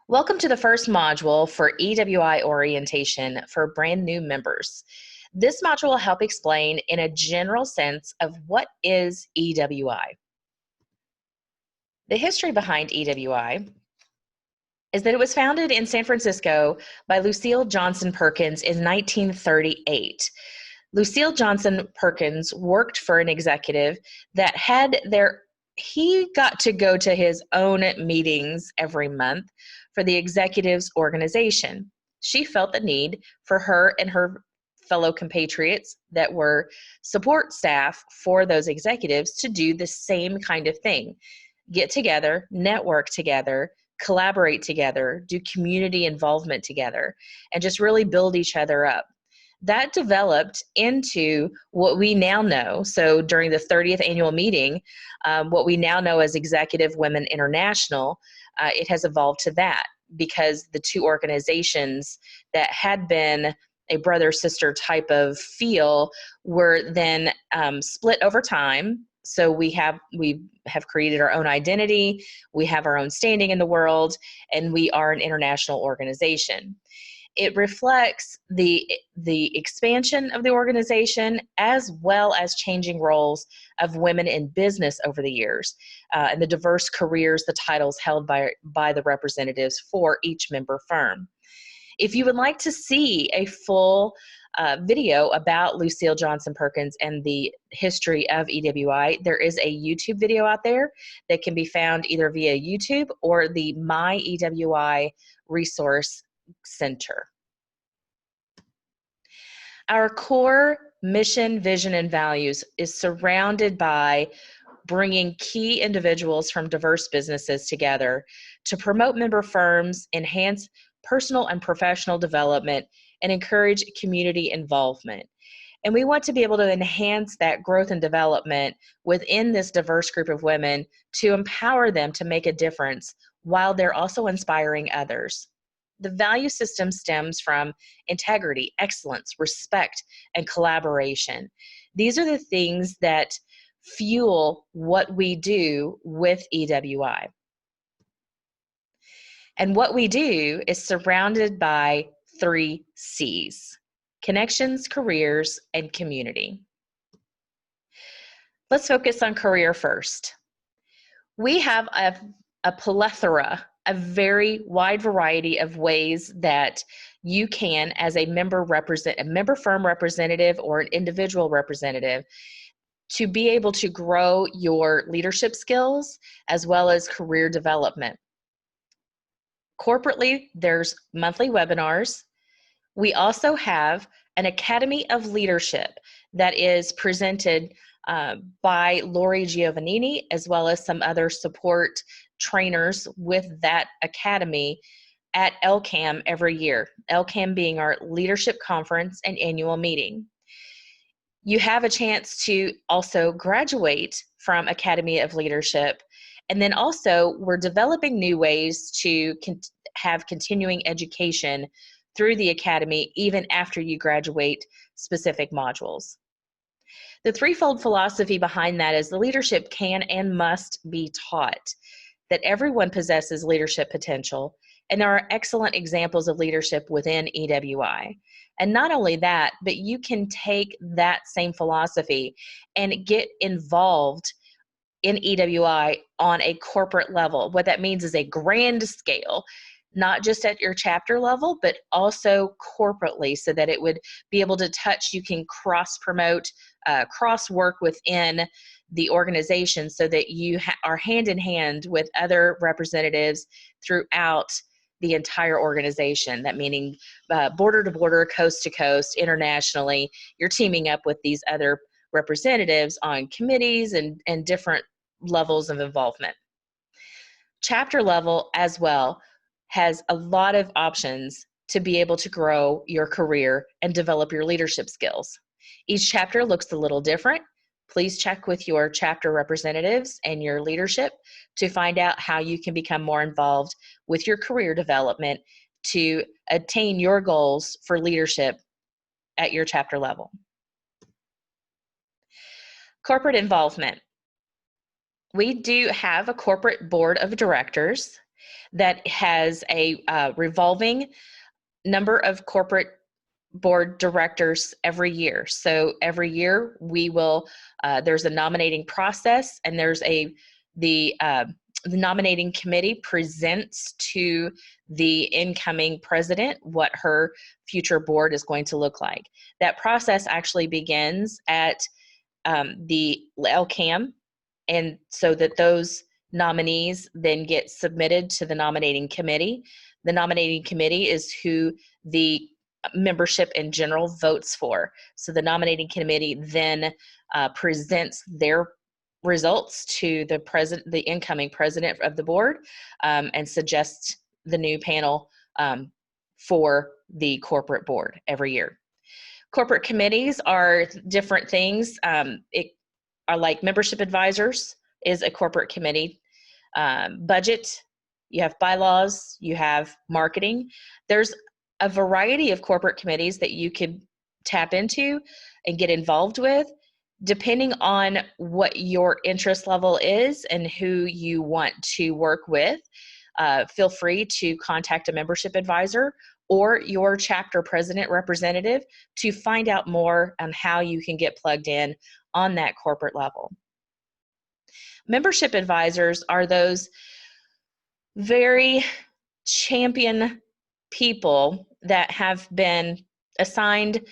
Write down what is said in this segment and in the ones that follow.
Welcome to the first module for EWI orientation for brand new members. This module will help explain in a general sense of what is EWI. The history behind EWI is that it was founded in San Francisco by Lucille Johnson Perkins in 1938. Lucille Johnson Perkins worked for an executive that he got to go to his own meetings every month for the executive's organization. She felt the need for her and her fellow compatriots that were support staff for those executives to do the same kind of thing. Get together, network together, collaborate together, do community involvement together, and just really build each other up. That developed into what we now know. So during the 30th annual meeting, what we now know as Executive Women International, it has evolved to that because the two organizations that had been a brother-sister type of feel were then split over time. So we have created our own identity, we have our own standing in the world, and we are an international organization. It reflects the expansion of the organization as well as changing roles of women in business over the years and the diverse careers, the titles held by the representatives for each member firm. If you would like to see a full video about Lucille Johnson Perkins and the history of EWI, there is a YouTube video out there that can be found either via YouTube or the My EWI resource center. Our core mission, vision, and values is surrounded by bringing key individuals from diverse businesses together to promote member firms, enhance personal and professional development, and encourage community involvement. And we want to be able to enhance that growth and development within this diverse group of women to empower them to make a difference while they're also inspiring others. The value system stems from integrity, excellence, respect, and collaboration. These are the things that fuel what we do with EWI. And what we do is surrounded by 3 C's: connections, careers, and community. Let's focus on career first. We have a plethora, a very wide variety of ways that you can, as a member firm representative or an individual representative, to be able to grow your leadership skills as well as career development. Corporately, there's monthly webinars. We also have an Academy of Leadership that is presented by Lori Giovannini, as well as some other support trainers with that academy at LCAM every year. LCAM being our leadership conference and annual meeting. You have a chance to also graduate from Academy of Leadership. And then also we're developing new ways to have continuing education through the Academy even after you graduate specific modules. The threefold philosophy behind that is the leadership can and must be taught, that everyone possesses leadership potential, and there are excellent examples of leadership within EWI. And not only that, but you can take that same philosophy and get involved in EWI on a corporate level. What that means is a grand scale, not just at your chapter level, but also corporately, so that it would be able to touch, you can cross-promote, cross-work within the organization so that you are hand in hand with other representatives throughout the entire organization. That meaning border to border, coast to coast, internationally, you're teaming up with these other representatives on committees and different levels of involvement. Chapter level as well has a lot of options to be able to grow your career and develop your leadership skills. Each chapter looks a little different. Please check with your chapter representatives and your leadership to find out how you can become more involved with your career development to attain your goals for leadership at your chapter level. Corporate involvement. We do have a corporate board of directors that has a revolving number of corporate board directors every year. So every year we will, there's a nominating process, and there's the nominating committee presents to the incoming president what her future board is going to look like. That process actually begins at the LCAM, and so that those nominees then get submitted to the nominating committee. The nominating committee is who the membership in general votes for. So the nominating committee then presents their results to the president, the incoming president of the board, and suggests the new panel for the corporate board every year. Corporate committees are different things. It are like membership advisors is a corporate committee. Budget, you have bylaws, you have marketing. There's a variety of corporate committees that you could tap into and get involved with, depending on what your interest level is and who you want to work with. Feel free to contact a membership advisor or your chapter president representative to find out more on how you can get plugged in on that corporate level. Membership advisors are those very champion people that have been assigned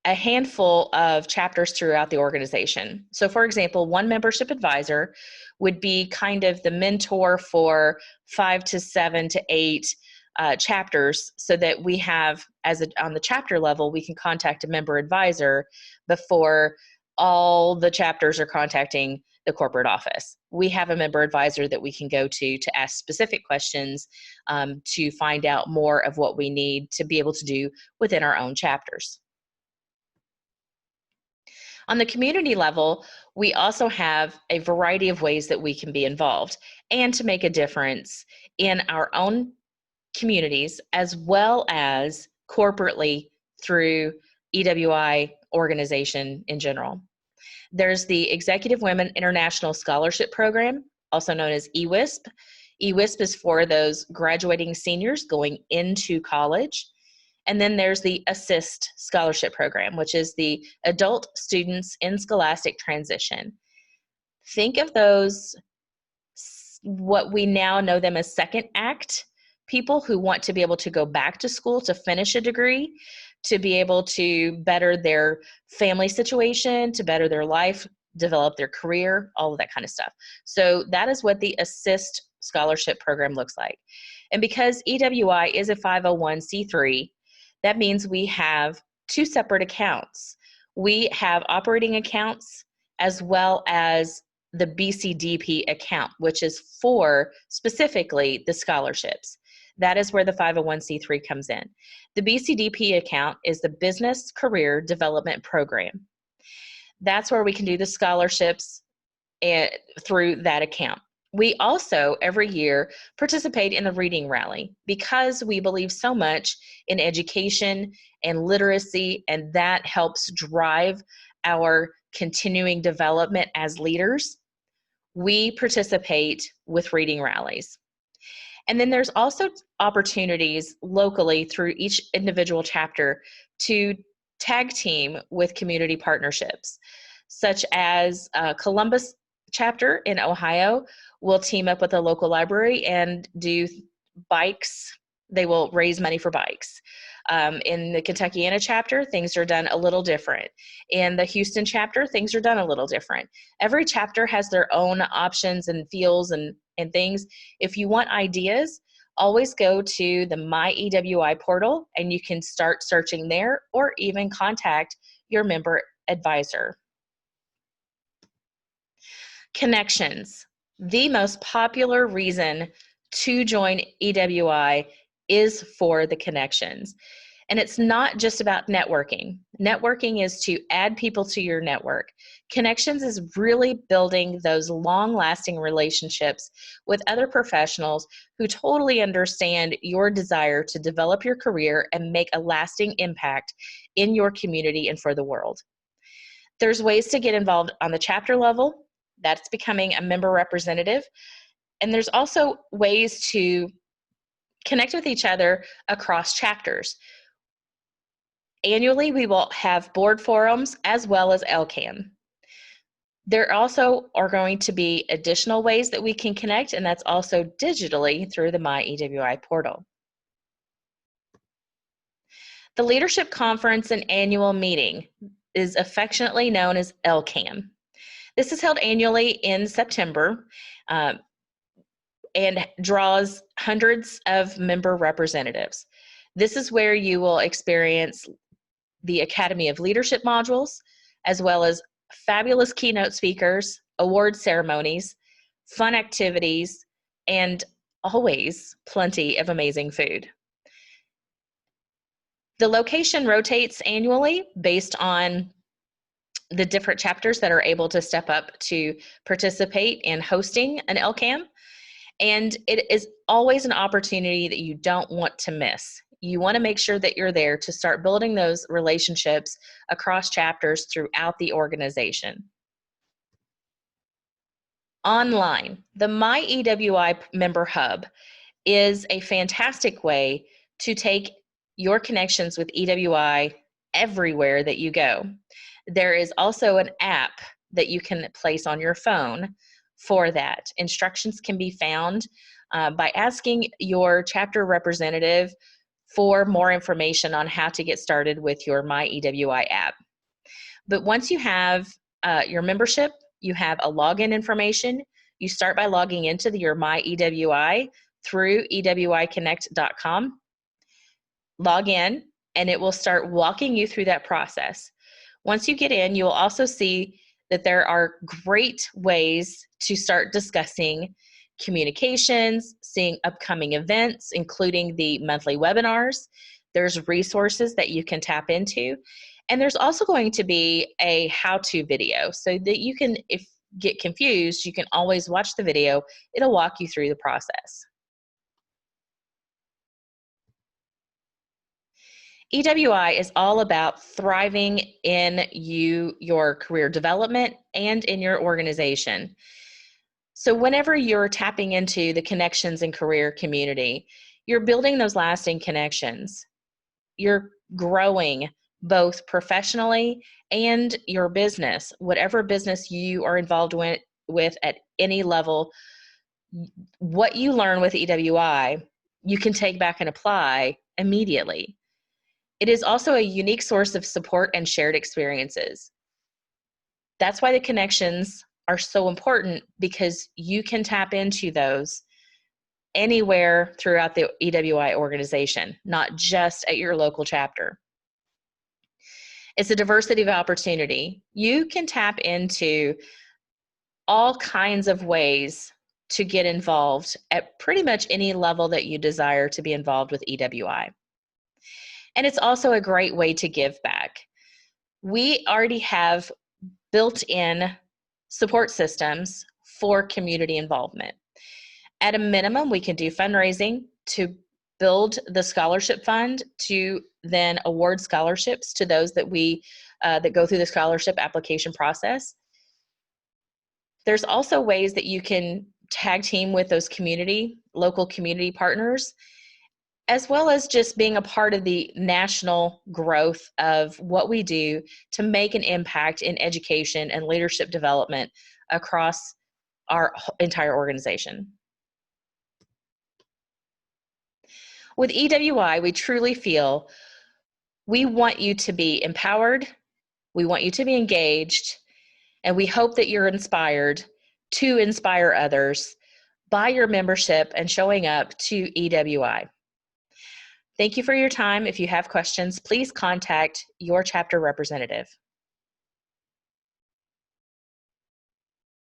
a handful of chapters throughout the organization. So for example, one membership advisor would be kind of the mentor for 5 to 7 to 8 chapters, so that we have, on the chapter level, we can contact a member advisor before all the chapters are contacting the corporate office. We have a member advisor that we can go to ask specific questions, to find out more of what we need to be able to do within our own chapters. On the community level, we also have a variety of ways that we can be involved and to make a difference in our own communities, as well as corporately through EWI organization in general. There's the Executive Women International Scholarship Program, also known as EWISP. EWISP is for those graduating seniors going into college. And then there's the ASSIST Scholarship Program, which is the Adult Students in Scholastic Transition. Think of those, what we now know them as second act people who want to be able to go back to school to finish a degree, to be able to better their family situation, to better their life, develop their career, all of that kind of stuff. So that is what the ASSIST Scholarship Program looks like. And because EWI is a 501c3, that means we have 2 separate accounts. We have operating accounts as well as the BCDP account, which is for specifically the scholarships. That is where the 501c3 comes in. The BCDP account is the Business Career Development Program. That's where we can do the scholarships through that account. We also, every year, participate in the Reading Rally because we believe so much in education and literacy, and that helps drive our continuing development as leaders. We participate with reading rallies. And then there's also opportunities locally through each individual chapter to tag team with community partnerships, such as Columbus chapter in Ohio will team up with a local library and do bikes. They will raise money for bikes. In the Kentuckiana chapter, things are done a little different. In the Houston chapter, things are done a little different. Every chapter has their own options and feels and things. If you want ideas, always go to the My EWI portal and you can start searching there, or even contact your member advisor. Connections. The most popular reason to join EWI is for the connections. And it's not just about networking. Networking is to add people to your network. Connections is really building those long-lasting relationships with other professionals who totally understand your desire to develop your career and make a lasting impact in your community and for the world. There's ways to get involved on the chapter level. That's becoming a member representative. And there's also ways to connect with each other across chapters. Annually, we will have board forums as well as LCAM. There also are going to be additional ways that we can connect, and that's also digitally through the My EWI portal. The Leadership Conference and Annual Meeting is affectionately known as LCAM. This is held annually in September and draws hundreds of member representatives. This is where you will experience the Academy of Leadership modules, as well as fabulous keynote speakers, award ceremonies, fun activities, and always plenty of amazing food. The location rotates annually based on the different chapters that are able to step up to participate in hosting an LCAM. And it is always an opportunity that you don't want to miss. You want to make sure that you're there to start building those relationships across chapters throughout the organization. Online, the My EWI Member Hub is a fantastic way to take your connections with EWI everywhere that you go. There is also an app that you can place on your phone for that. Instructions can be found by asking your chapter representative for more information on how to get started with your My EWI app. But once you have your membership, you have a login information. You start by logging into your My EWI through EWIconnect.com. Log in, and it will start walking you through that process. Once you get in, you will also see that there are great ways to start discussing communications, seeing upcoming events, including the monthly webinars. There's resources that you can tap into. And there's also going to be a how-to video so that you can, if you get confused, you can always watch the video. It'll walk you through the process. EWI is all about thriving in your career development and in your organization. So whenever you're tapping into the connections and career community, you're building those lasting connections. You're growing both professionally and your business, whatever business you are involved with at any level. What you learn with EWI, you can take back and apply immediately. It is also a unique source of support and shared experiences. That's why the connections are so important, because you can tap into those anywhere throughout the EWI organization, not just at your local chapter. It's a diversity of opportunity. You can tap into all kinds of ways to get involved at pretty much any level that you desire to be involved with EWI. And it's also a great way to give back. We already have built-in support systems for community involvement. At a minimum, we can do fundraising to build the scholarship fund to then award scholarships to those that that go through the scholarship application process. There's also ways that you can tag team with those local community partners, as well as just being a part of the national growth of what we do to make an impact in education and leadership development across our entire organization. With EWI, we truly feel we want you to be empowered, we want you to be engaged, and we hope that you're inspired to inspire others by your membership and showing up to EWI. Thank you for your time. If you have questions, please contact your chapter representative.